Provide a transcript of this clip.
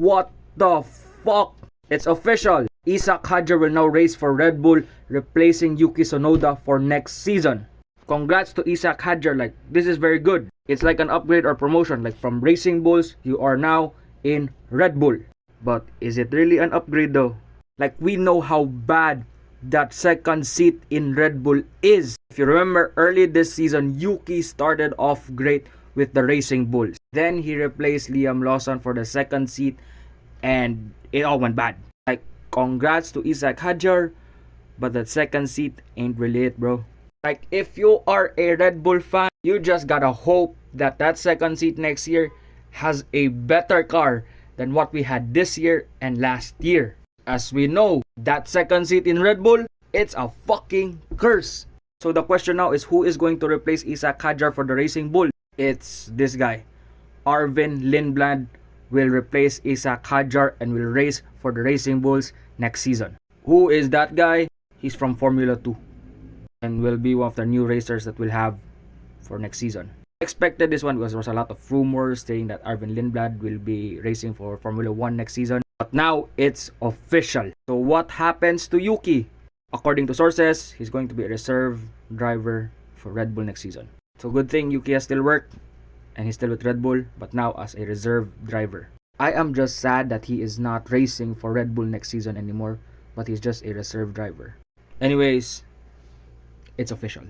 What the fuck? It's official. Isaac Hadjar will now race for Red Bull, replacing Yuki Tsunoda for next season. Congrats to Isaac Hadjar. Like, this is very good. It's like an upgrade or promotion. Like, from Racing Bulls, you are now in Red Bull. But is it really an upgrade though? Like, we know how bad that second seat in Red Bull is. If you remember, early this season, Yuki started off great with the Racing Bulls. Then he replaced Liam Lawson for the second seat, and it all went bad. Like, congrats to Isaac Hadjar, but that second seat ain't really it, bro. Like, if you are a Red Bull fan, you just gotta hope that that second seat next year has a better car than what we had this year and last year. As we know, that second seat in Red Bull, it's a fucking curse. So the question now is, who is going to replace Isaac Hadjar for the Racing Bull? It's this guy. Arvin Lindblad will replace Isaac Hadjar and will race for the Racing Bulls next season. Who is that guy? He's from Formula 2 and will be one of the new racers that we'll have for next season. I expected this one because there was a lot of rumors saying that Arvin Lindblad will be racing for Formula 1 next season. But now it's official. So what happens to Yuki? According to sources, he's going to be a reserve driver for Red Bull next season. So good thing Yuki has still worked and he's still with Red Bull, but now as a reserve driver. I am just sad that he is not racing for Red Bull next season anymore, but he's just a reserve driver. Anyways, it's official.